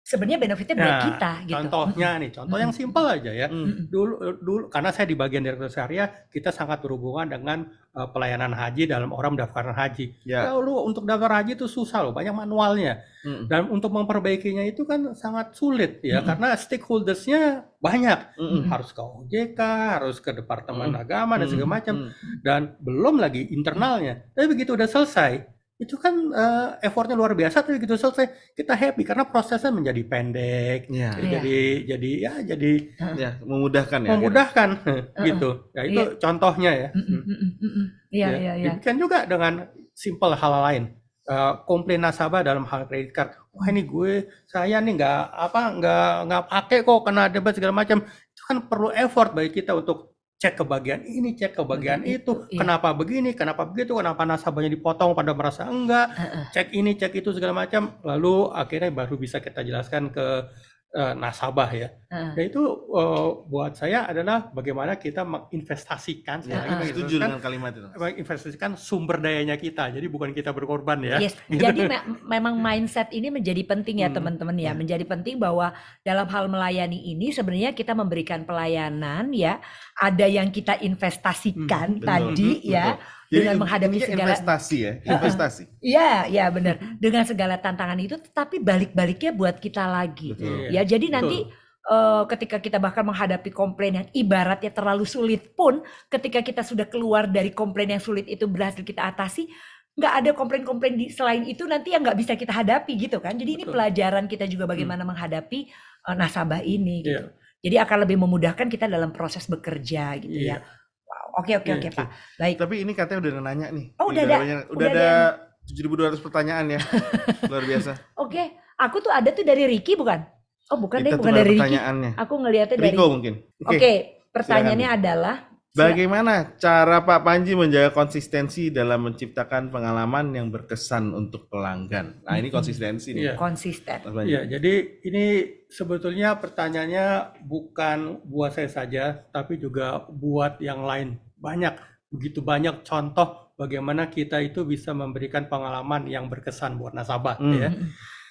Sebenarnya benefitnya buat kita gitu. Contohnya nih, contoh yang simpel aja ya. Dulu karena saya di bagian direktur syariah, kita sangat berhubungan dengan pelayanan haji dalam orang mendaftarkan haji. Lu untuk daftar haji itu susah loh, banyak manualnya. Dan untuk memperbaikinya itu kan sangat sulit ya, karena stakeholders-nya banyak. Harus ke OJK, harus ke Departemen Agama dan segala macam. Dan belum lagi internalnya. Tapi begitu udah selesai, itu kan effortnya luar biasa, tapi gitu selesai kita happy karena prosesnya menjadi pendek, Iya. jadi Ya, memudahkan ya. memudahkan gitu. Ya itu contohnya ya. Iya, Ya, iya, iya. demikian juga dengan simple hal lain. Komplain nasabah dalam hal kredit card. Wah ini saya nih nggak pakai kok, kena debat segala macam. Itu kan perlu effort bagi kita untuk cek ke bagian ini, cek ke bagian itu, iya. kenapa begini, kenapa begitu, kenapa nasabahnya dipotong pada merasa enggak, cek ini, cek itu segala macam. Lalu akhirnya baru bisa kita jelaskan ke nasabah ya. Dan itu buat saya adalah bagaimana kita menginvestasikan, Setuju dengan kalimat itu. menginvestasikan sumber dayanya kita. Jadi bukan kita berkorban ya. Yes. Jadi memang mindset ini menjadi penting ya teman-teman ya. Menjadi penting bahwa dalam hal melayani ini sebenarnya kita memberikan pelayanan ya. Ada yang kita investasikan tadi ya. Jadi Dengan menghadapi segala investasi ya, investasi. Iya, benar. Dengan segala tantangan itu, tetapi balik-baliknya buat kita lagi. Betul. Ya, jadi nanti ketika kita bahkan menghadapi komplain yang ibaratnya terlalu sulit pun, ketika kita sudah keluar dari komplain yang sulit itu berhasil kita atasi, nggak ada komplain-komplain selain itu nanti yang nggak bisa kita hadapi gitu kan. Jadi ini pelajaran kita juga bagaimana menghadapi nasabah ini gitu. Jadi akan lebih memudahkan kita dalam proses bekerja gitu ya. Oke Pak. Baik. Tapi ini katanya udah nanya nih. Oh, udah ada 7.200 pertanyaan ya. Luar biasa. Oke, aku tuh ada tuh dari Ricky bukan? Oh, bukan Kita bukan dari Ricky. pertanyaannya. Aku ngelihatnya dari Riko mungkin. Oke, pertanyaannya adalah bagaimana cara Pak Panji menjaga konsistensi dalam menciptakan pengalaman yang berkesan untuk pelanggan? Nah, ini konsistensi nih. konsisten. Iya, jadi ini sebetulnya pertanyaannya bukan buat saya saja, tapi juga buat yang lain. Begitu banyak contoh bagaimana kita itu bisa memberikan pengalaman yang berkesan buat nasabah ya.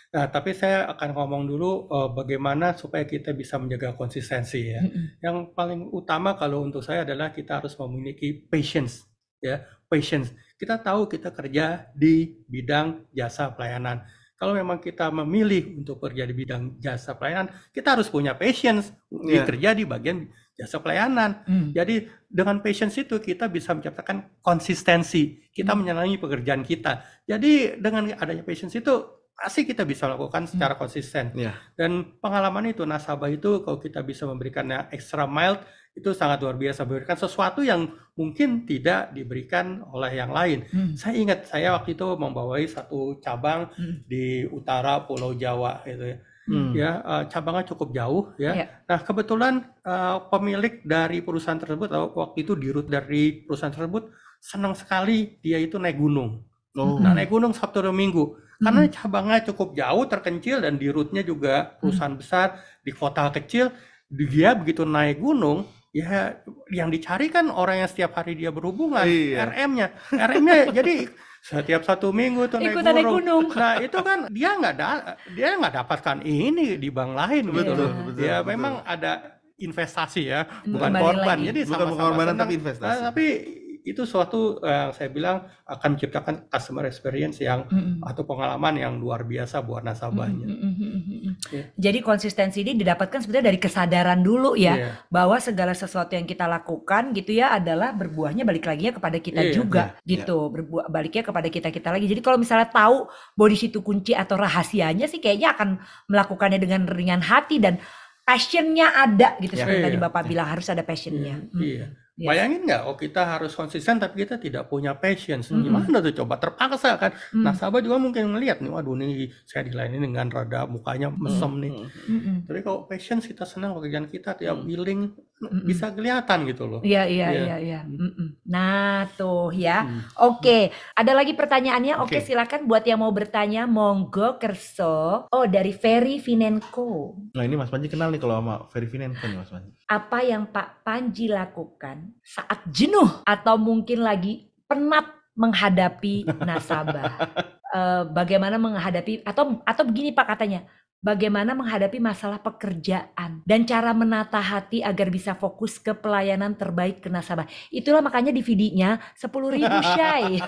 Nah, tapi saya akan ngomong dulu bagaimana supaya kita bisa menjaga konsistensi ya. Yang paling utama kalau untuk saya adalah kita harus memiliki patience ya, patience. Kita tahu kita kerja di bidang jasa pelayanan. Kalau memang kita memilih untuk kerja di bidang jasa pelayanan, kita harus punya patience kerja di bagian jasa pelayanan. Jadi dengan patience itu kita bisa menciptakan konsistensi. Kita menyenangi pekerjaan kita. Jadi dengan adanya patience itu pasti kita bisa lakukan secara konsisten. Dan pengalaman itu nasabah itu kalau kita bisa memberikannya extra mile itu sangat luar biasa, memberikan sesuatu yang mungkin tidak diberikan oleh yang lain. Saya ingat saya waktu itu membawai satu cabang di utara Pulau Jawa gitu ya. Cabangnya cukup jauh ya. Nah, kebetulan pemilik dari perusahaan tersebut waktu itu dirut dari perusahaan tersebut senang sekali dia itu naik gunung. Nah, naik gunung Sabtu dan Minggu. Karena cabangnya cukup jauh, terkencil, dan di rootnya juga perusahaan besar di kota kecil. Dia begitu naik gunung, ya yang dicari kan orang yang setiap hari dia berhubungan, RM-nya jadi setiap 1 minggu tuh naik gunung. Nah itu kan dia nggak dapatkan ini di bank lain gitu. Ya memang ada investasi ya, bukan korban. Jadi sama-sama senang, tapi investasi. Tapi itu suatu yang saya bilang akan menciptakan customer experience yang atau pengalaman yang luar biasa buat nasabahnya. Jadi konsistensi ini didapatkan sebenarnya dari kesadaran dulu ya, bahwa segala sesuatu yang kita lakukan gitu ya adalah berbuahnya balik lagi kepada kita juga gitu, baliknya kepada kita lagi. Jadi kalau misalnya tahu bahwa di situ kunci atau rahasianya sih kayaknya akan melakukannya dengan ringan hati dan passionnya ada gitu, seperti tadi Bapak bilang harus ada passionnya. Bayangin nggak, kita harus konsisten tapi kita tidak punya passion. Gimana tuh coba, terpaksa kan. Nasabah juga mungkin ngelihat nih, waduh nih saya dilayani dengan rada mukanya mesem nih. Tapi kalau passion, kita senang pekerjaan kita, tiap billing bisa kelihatan gitu loh. Iya. Nah tuh ya. Oke, ada lagi pertanyaannya. Oke, silakan buat yang mau bertanya, monggo kerso. Oh, dari Ferry Finenko. Nah ini Mas Panji kenal nih kalau sama Ferry Finenko nih Mas Panji. Apa yang Pak Panji lakukan saat jenuh atau mungkin lagi penat menghadapi nasabah? Bagaimana menghadapi atau begini Pak katanya, bagaimana menghadapi masalah pekerjaan dan cara menata hati agar bisa fokus ke pelayanan terbaik ke nasabah. Itulah makanya DVD-nya 10.000 Syai.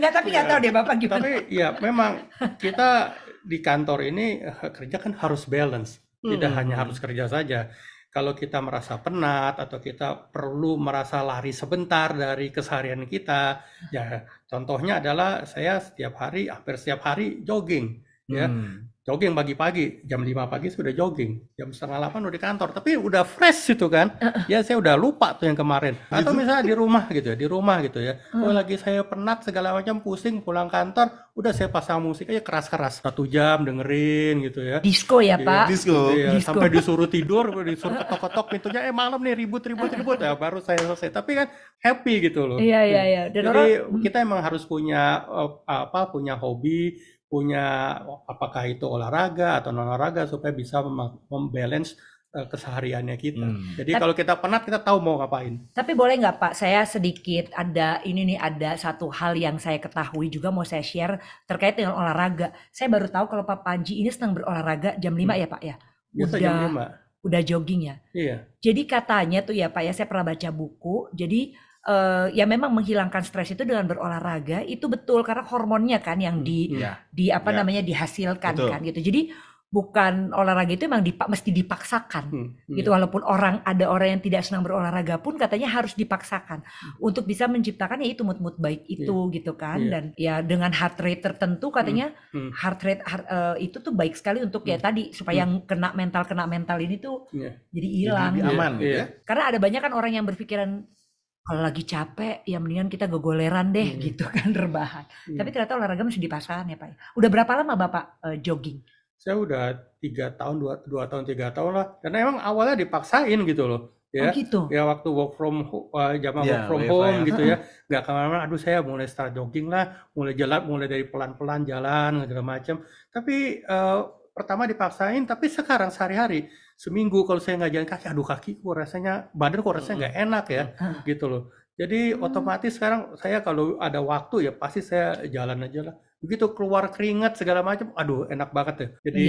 Tapi nggak tahu deh Bapak gimana. Tapi ya memang kita di kantor ini kerja kan harus balance. Tidak hanya harus kerja saja. kalau kita merasa penat atau kita perlu merasa lari sebentar dari keseharian kita, ya contohnya adalah saya hampir setiap hari jogging, ya. Jogging pagi-pagi, jam 5 pagi sudah jogging, jam 7:30 udah di kantor, tapi udah fresh itu kan, ya saya udah lupa tuh yang kemarin. Atau misalnya di rumah gitu ya, oh lagi saya penat segala macam, pusing, pulang kantor, udah saya pasang musik aja keras-keras, 1 jam dengerin gitu ya. Disco ya Pak? Disco. Ya, sampai disuruh tidur, disuruh ketok-ketok pintunya, malam nih ribut, ya baru saya selesai. Tapi kan happy gitu loh. Iya. Dan jadi kita emang harus punya punya hobi, punya apakah itu olahraga atau non olahraga supaya bisa membalance kesehariannya kita. Jadi kalau kita penat kita tahu mau ngapain. Tapi boleh nggak Pak, saya sedikit ada satu hal yang saya ketahui juga mau saya share terkait dengan olahraga. Saya baru tahu kalau Pak Panji ini senang berolahraga jam 5 ya Pak ya? Biasa jam 5. Udah jogging ya? Iya. Jadi katanya tuh ya Pak ya, saya pernah baca buku, jadi ya memang menghilangkan stres itu dengan berolahraga itu betul karena hormonnya kan yang dihasilkan kan gitu. Jadi bukan olahraga itu memang mesti dipaksakan gitu, walaupun ada orang yang tidak senang berolahraga pun katanya harus dipaksakan untuk bisa menciptakan ya itu mood baik itu gitu kan. Dan ya dengan heart rate tertentu katanya heart rate itu tuh baik sekali untuk ya tadi supaya yang kena mental ini tuh jadi hilang. Jadi aman gitu ya. Karena ada banyak kan orang yang berpikiran kalau lagi capek ya mendingan kita gogoleran deh gitu kan, rebahan. Tapi ternyata olahraga mesti dipaksakan ya Pak. Udah berapa lama Bapak jogging? Saya udah 3 tahun, 2 tahun, 3 tahun lah. Karena emang awalnya dipaksain gitu loh. Ya, gitu. Ya waktu work from home gitu ya. Nggak kemana-mana, aduh saya mulai start jogging lah. Mulai dari pelan-pelan jalan, segala macam. Tapi pertama dipaksain, tapi sekarang sehari-hari. Seminggu kalau saya nggak jalan kaki, aduh kakiku rasanya, badan kok rasanya nggak enak ya. Gitu loh. Jadi otomatis sekarang saya kalau ada waktu ya pasti saya jalan aja lah. Begitu keluar keringat segala macam, aduh enak banget ya. Jadi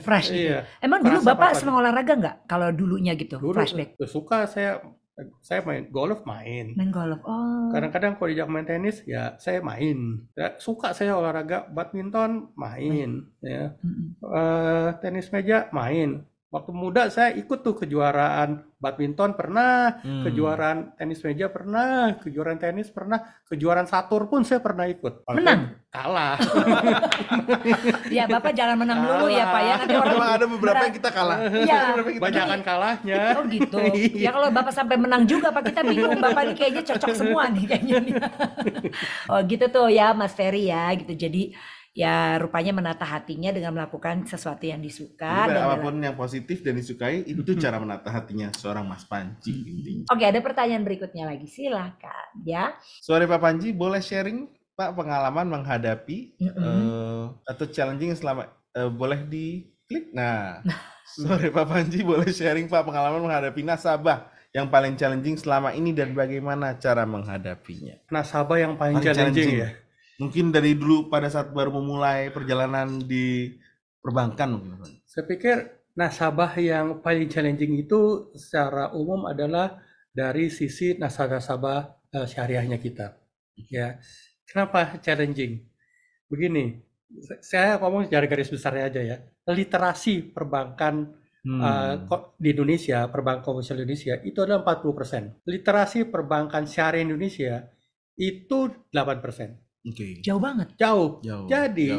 fresh gitu. Iya. Emang dulu Bapak senang olahraga nggak? Kalau dulunya gitu, dulu, flashback. Suka saya main golf, main. Main golf. Oh. Kadang-kadang kalau diajak main tenis ya saya main. Ya, suka saya olahraga, badminton main. Ya. Tenis meja main. Waktu muda saya ikut tuh kejuaraan badminton pernah, kejuaraan tenis meja pernah, kejuaraan tenis pernah, kejuaraan catur pun saya pernah ikut. Menang? Kalah. Ya Bapak jangan menang dulu ya Pak ya. Nanti orang ada beberapa yang kita kalah. Iya. Banyakan kalahnya. Oh gitu. Ya kalau Bapak sampai menang juga Pak, kita bingung. Bapak ini kayaknya cocok semua nih kayaknya. Oh gitu tuh ya Mas Ferry ya gitu. Jadi ya rupanya menata hatinya dengan melakukan sesuatu yang disuka. Dan apapun yang positif dan disukai itu cara menata hatinya seorang Mas Panji intinya. Oke, ada pertanyaan berikutnya lagi, silakan ya. Sore Pak Panji, boleh sharing Pak pengalaman menghadapi atau challenging selama boleh diklik. Nah, sore Pak Panji, boleh sharing Pak pengalaman menghadapi nasabah yang paling challenging selama ini dan bagaimana cara menghadapinya. Nasabah yang paling challenging ya. Mungkin dari dulu pada saat baru memulai perjalanan di perbankan mungkin. Saya pikir nasabah yang paling challenging itu secara umum adalah dari sisi nasabah syariahnya kita. Ya, kenapa challenging? Begini, saya ngomong secara garis besarnya aja ya. Literasi perbankan di Indonesia, perbankan komersial Indonesia itu adalah 40%. Literasi perbankan syariah Indonesia itu 8%. Okay. Jauh banget. Jauh. Jadi,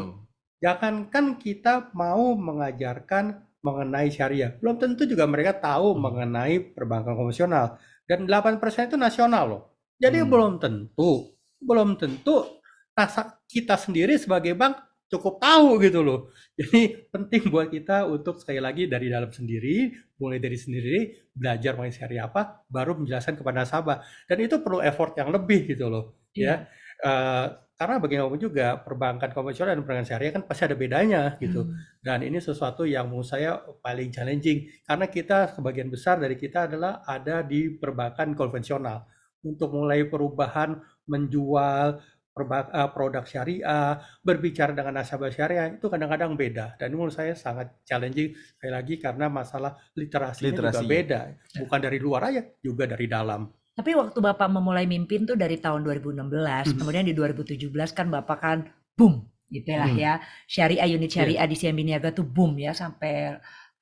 jangankan kita mau mengajarkan mengenai syariah, belum tentu juga mereka tahu mengenai perbankan konvensional. Dan 8% itu nasional loh. Jadi belum tentu kita sendiri sebagai bank cukup tahu gitu loh. Jadi penting buat kita untuk sekali lagi dari dalam sendiri, mulai dari sendiri, belajar mengenai syariah apa, baru menjelaskan kepada nasabah. Dan itu perlu effort yang lebih gitu loh. Ya. Karena bagaimanapun juga perbankan konvensional dan perbankan syariah kan pasti ada bedanya gitu. Dan ini sesuatu yang menurut saya paling challenging karena kita sebagian besar dari kita adalah ada di perbankan konvensional. Untuk mulai perubahan menjual produk syariah, berbicara dengan nasabah syariah itu kadang-kadang beda. Dan menurut saya sangat challenging sekali lagi karena masalah literasinya juga beda. Bukan dari luar aja, juga dari dalam. Tapi waktu Bapak memulai mimpin tuh dari tahun 2016, kemudian di 2017 kan Bapak kan boom gitu lah ya. Syariah, unit syariah di CIMB Niaga tuh boom ya sampai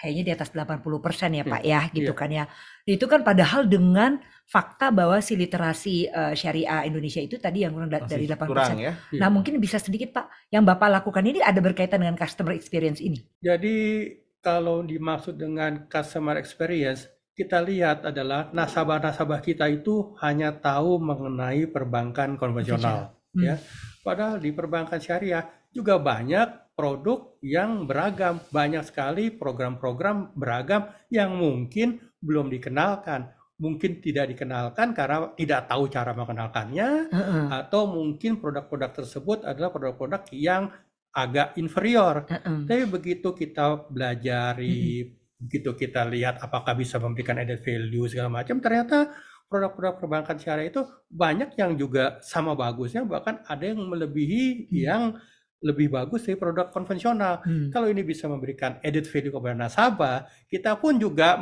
kayaknya di atas 80% ya Pak ya, gitu Iya. kan ya. Itu kan padahal dengan fakta bahwa si literasi syariah Indonesia itu tadi yang kurang dari Masih 8%. kurang ya. Nah mungkin bisa sedikit Pak, yang Bapak lakukan ini ada berkaitan dengan customer experience ini. Jadi kalau dimaksud dengan customer experience, kita lihat adalah nasabah-nasabah kita itu hanya tahu mengenai perbankan konvensional, ya. Padahal di perbankan syariah juga banyak produk yang beragam, banyak sekali program-program beragam yang mungkin belum dikenalkan, mungkin tidak dikenalkan karena tidak tahu cara mengenalkannya, atau mungkin produk-produk tersebut adalah produk-produk yang agak inferior. Tapi begitu kita belajari, begitu kita lihat apakah bisa memberikan added value segala macam, ternyata produk-produk perbankan syariah itu banyak yang juga sama bagusnya, bahkan ada yang melebihi yang lebih bagus dari produk konvensional. Kalau ini bisa memberikan added value kepada nasabah, kita pun juga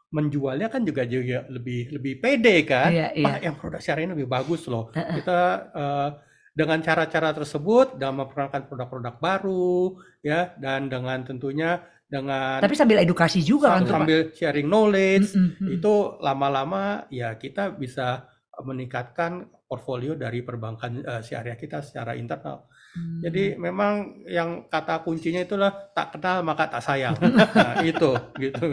menjualnya kan juga lebih pede kan. Wah, yang produk syariah ini lebih bagus loh. Kita dengan cara-cara tersebut dalam memperkenalkan produk-produk baru ya, dan dengan tentunya dengan tapi sambil edukasi juga kan sambil sharing knowledge, itu lama-lama ya kita bisa meningkatkan portfolio dari perbankan syariah kita secara internal. Jadi memang yang kata kuncinya itulah tak kenal maka tak sayang. Nah, itu gitu.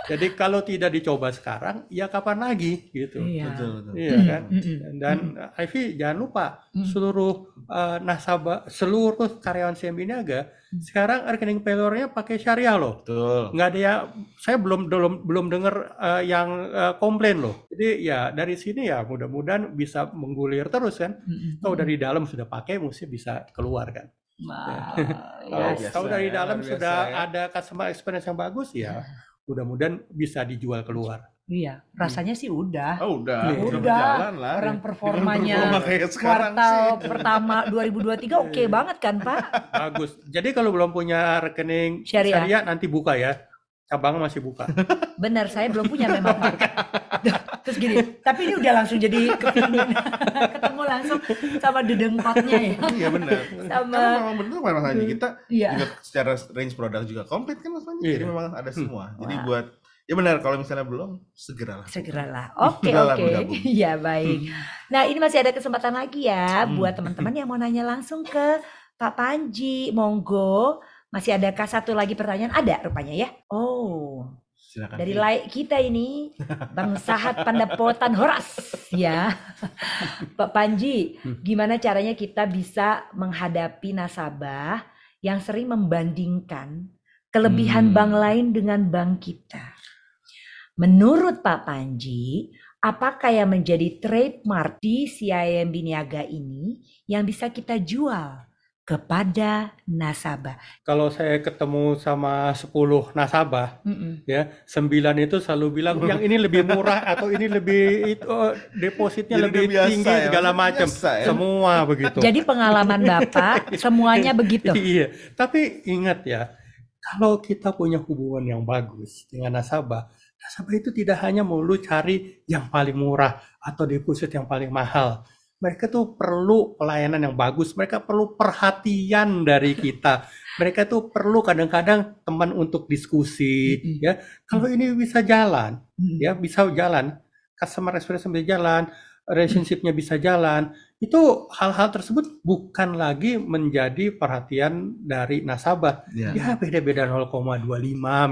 Jadi kalau tidak dicoba sekarang, ya kapan lagi gitu. Betul. Iya kan? Dan Ivy jangan lupa seluruh nasabah, seluruh karyawan CIMB Niaga sekarang rekening payroll-nya pakai syariah loh. Betul. Nggak ada yang, saya belum dengar yang komplain loh. Jadi ya dari sini ya mudah-mudahan bisa menggulir terus kan. Kalau dari dalam sudah pakai, mesti bisa keluar kan. Kalau dari dalam sudah ada customer experience yang bagus ya, mudah-mudahan bisa dijual keluar. Iya, rasanya sih udah. Oh, udah Udah. berjalan lah. Orang Dengan performanya performa kayak sekarang kuartal sih. pertama 2023 oke banget kan Pak? Bagus. Jadi kalau belum punya rekening syariah nanti buka ya. Cabang masih buka. Benar, saya belum punya memang. Terus gini, tapi ini udah langsung jadi kepingin ketemu langsung sama dedengkotnya ya. Iya benar. Sama Karena memang benar masalahnya kita iya. juga secara range produk juga komplit kan masalahnya. Iya. Jadi memang ada semua. Jadi Wah. buat ya benar kalau misalnya belum segeralah. Segeralah. Oke, Segeralah oke. bergabung. Iya, baik. Nah, ini masih ada kesempatan lagi ya buat teman-teman yang mau nanya langsung ke Pak Panji. Monggo. Masih adakah satu lagi pertanyaan? Ada rupanya ya. Oh, Silakan. dari like kita ini Bang Sahat Pandapotan Horas ya. Pak Panji, gimana caranya kita bisa menghadapi nasabah yang sering membandingkan kelebihan bank lain dengan bank kita? Menurut Pak Panji, apakah yang menjadi trademark di CIMB Niaga ini yang bisa kita jual kepada nasabah? Kalau saya ketemu sama 10 nasabah, ya 9 itu selalu bilang yang ini lebih murah atau ini lebih depositnya Jadi lebih udah biasa tinggi ya, segala maksudnya macam. biasa ya. Semua begitu. Jadi pengalaman Bapak semuanya begitu. Iya, tapi ingat ya, kalau kita punya hubungan yang bagus dengan nasabah itu tidak hanya melulu cari yang paling murah atau deposit yang paling mahal. Mereka tuh perlu pelayanan yang bagus, mereka perlu perhatian dari kita. Mereka tuh perlu kadang-kadang teman untuk diskusi, ya. Kalau ini bisa jalan, ya bisa jalan, customer experience bisa jalan, relationship-nya bisa jalan, itu hal-hal tersebut bukan lagi menjadi perhatian dari nasabah. Ya beda-beda 0,25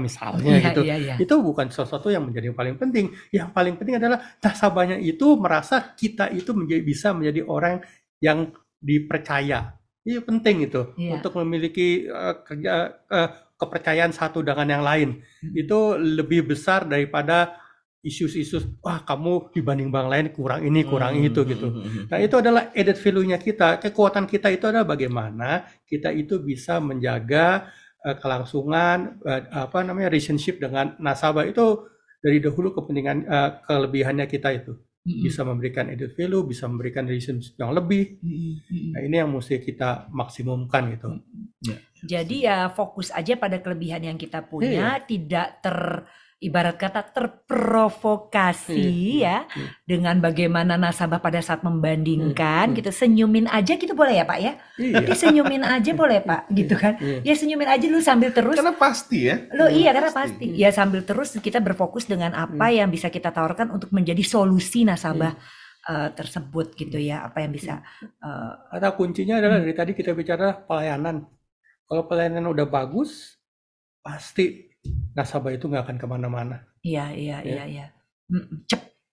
misalnya gitu. Itu bukan sesuatu yang menjadi yang paling penting. Yang paling penting adalah nasabahnya itu merasa kita itu bisa menjadi orang yang dipercaya. Itu penting itu untuk memiliki kepercayaan satu dengan yang lain. Itu lebih besar daripada isu-isu, wah kamu dibanding bank lain kurang ini, kurang itu gitu. Nah itu adalah added value-nya kita. Kekuatan kita itu adalah bagaimana kita itu bisa menjaga kelangsungan, relationship dengan nasabah itu dari dahulu kepentingan, kelebihannya kita itu. Bisa memberikan added value, bisa memberikan relationship yang lebih. Nah ini yang mesti kita maksimumkan gitu. Jadi ya fokus aja pada kelebihan yang kita punya, tidak ibarat kata terprovokasi ya dengan bagaimana nasabah pada saat membandingkan gitu, senyumin aja gitu boleh ya Pak ya? Tapi senyumin aja boleh Pak gitu kan? Ya senyumin aja dulu sambil terus. Karena pasti ya. Iya karena pasti. Ya sambil terus kita berfokus dengan apa yang bisa kita tawarkan untuk menjadi solusi nasabah tersebut gitu ya, apa yang bisa. Kata kuncinya adalah dari tadi kita bicara pelayanan. Kalau pelayanan udah bagus, pasti nasabah itu nggak akan kemana-mana. Iya.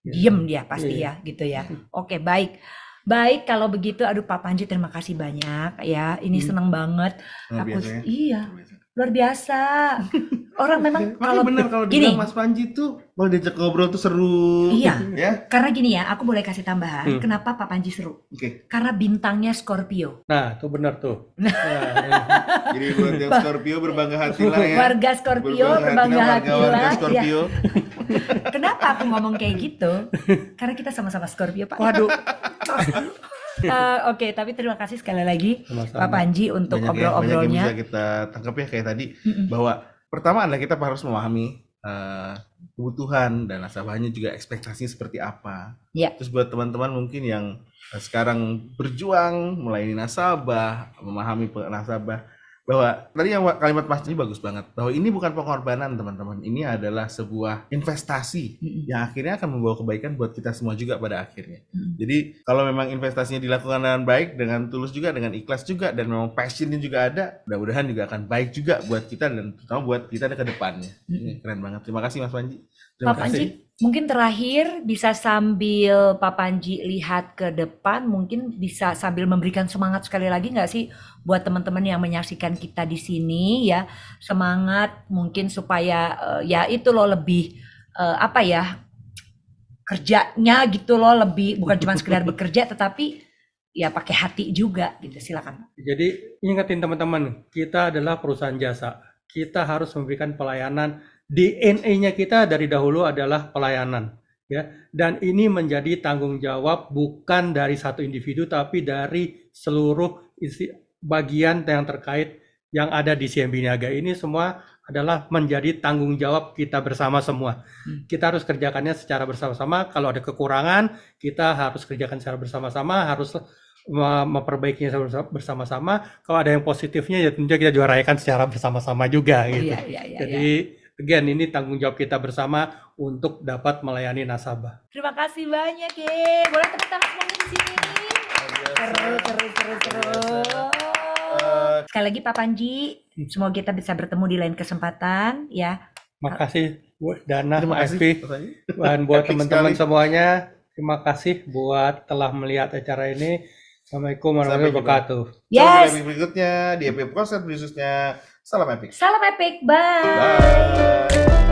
Diem dia pasti ya gitu ya. Oke, baik. Baik, kalau begitu, aduh Pak Panji terima kasih banyak ya. Ini seneng banget. Luar biasa. Orang memang kalau benar kalau dibilang Mas Panji tuh kalau diajak ngobrol tuh seru. Iya. Ya. Karena gini ya, aku boleh kasih tambahan. Kenapa Pak Panji seru? Karena bintangnya Scorpio. Nah, itu benar tuh. Jadi buat yang Scorpio berbangga hatilah ya. Warga Scorpio berbangga hatilah. Warga Scorpio. Ya. Kenapa aku ngomong kayak gitu? Karena kita sama-sama Scorpio, Pak. Waduh. Oke, tapi terima kasih sekali lagi Sama-sama. Pak Panji untuk obrol-obrolnya. Banyak yang bisa kita tangkap ya kayak tadi bahwa pertama adalah kita harus memahami kebutuhan dan nasabahnya juga ekspektasinya seperti apa. Ya. Terus buat teman-teman mungkin yang sekarang berjuang melayani nasabah, memahami nasabah, bahwa tadi yang kalimat Mas ini bagus banget, bahwa ini bukan pengorbanan teman-teman, ini adalah sebuah investasi yang akhirnya akan membawa kebaikan buat kita semua juga pada akhirnya. Jadi kalau memang investasinya dilakukan dengan baik, dengan tulus juga, dengan ikhlas juga, dan memang passionnya juga ada, mudah-mudahan juga akan baik juga buat kita dan terutama buat kita ke depannya. Ini keren banget. Terima kasih Mas Panji. Pak Panji, mungkin terakhir bisa sambil Pak Panji lihat ke depan, mungkin bisa sambil memberikan semangat sekali lagi nggak sih buat teman-teman yang menyaksikan kita di sini ya, semangat mungkin supaya ya itu loh lebih apa ya, kerjanya gitu loh lebih bukan cuma sekedar bekerja tetapi ya pakai hati juga gitu. Silakan. Jadi ingetin teman-teman, kita adalah perusahaan jasa. Kita harus memberikan pelayanan. DNA-nya kita dari dahulu adalah pelayanan, ya. Dan ini menjadi tanggung jawab bukan dari satu individu, tapi dari seluruh bagian yang terkait yang ada di CIMB Niaga. Ini semua adalah menjadi tanggung jawab kita bersama semua. Kita harus kerjakannya secara bersama-sama. Kalau ada kekurangan, kita harus kerjakan secara bersama-sama, harus memperbaikinya bersama-sama. Kalau ada yang positifnya, ya tentunya kita juga rayakan secara bersama-sama juga gitu. Jadi again, ini tanggung jawab kita bersama untuk dapat melayani nasabah. Terima kasih banyak ya. Boleh tepuk tangan semuanya di sini. Seru. Sekali lagi Pak Panji, semoga kita bisa bertemu di lain kesempatan ya. Makasih buat Dana, Terima kasih, FP, dan buat teman-teman semuanya. Terima kasih buat telah melihat acara ini. Assalamualaikum warahmatullahi wabarakatuh. Yes. Sampai berikutnya di episode khususnya Salam Epic. Salam Epic. Bye. Bye.